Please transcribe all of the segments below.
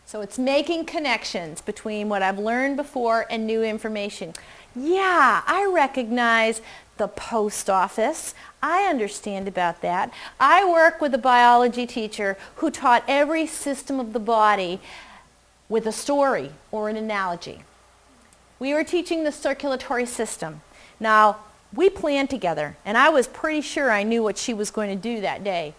So it's making connections between what I've learned before and new information. Yeah, I recognize the post office. I understand about that. I work with a biology teacher who taught every system of the body with a story or an analogy. We were teaching the circulatory system. Now, we planned together, and I was pretty sure I knew what she was going to do that day.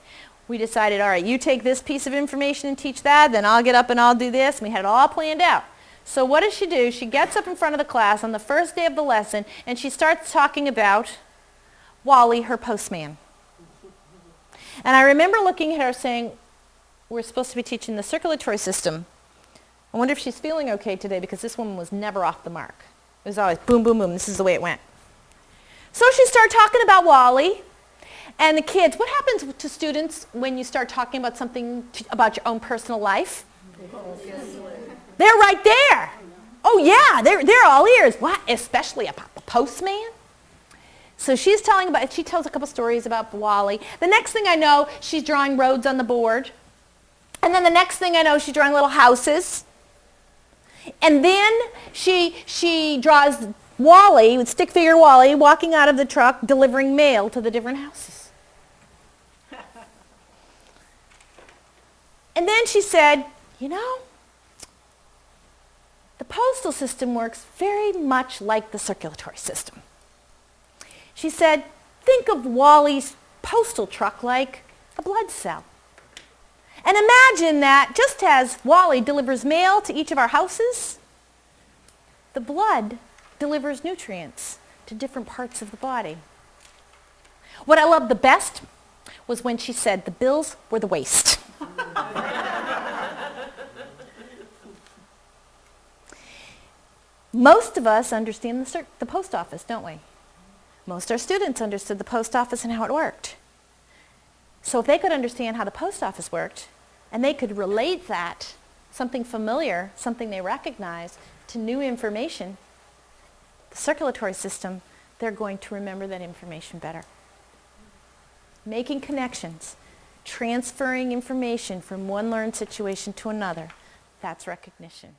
We decided, all right, you take this piece of information and teach that, then I'll get up and I'll do this. And we had it all planned out. So what does she do? She gets up in front of the class on the first day of the lesson, and she starts talking about Wally, her postman. And I remember looking at her saying, we're supposed to be teaching the circulatory system. I wonder if she's feeling okay today, because this woman was never off the mark. It was always boom, boom, boom. This is the way it went. So she started talking about Wally. And the kids, what happens to students when you start talking about something about your own personal life? They're right there. Oh yeah, they're all ears. What? Especially about the postman? So she tells a couple stories about Wally. The next thing I know, she's drawing roads on the board. And then the next thing I know, she's drawing little houses. And then she draws Wally, with stick figure Wally, walking out of the truck, delivering mail to the different houses. And then she said, you know, the postal system works very much like the circulatory system. She said, think of Wally's postal truck like a blood cell. And imagine that just as Wally delivers mail to each of our houses, the blood delivers nutrients to different parts of the body. What I loved the best was when she said the bills were the waste. Most of us understand the post office, don't we? Most of our students understood the post office and how it worked. So if they could understand how the post office worked, and they could relate that, something familiar, something they recognize, to new information, the circulatory system, they're going to remember that information better. Making connections, transferring information from one learned situation to another, that's recognition.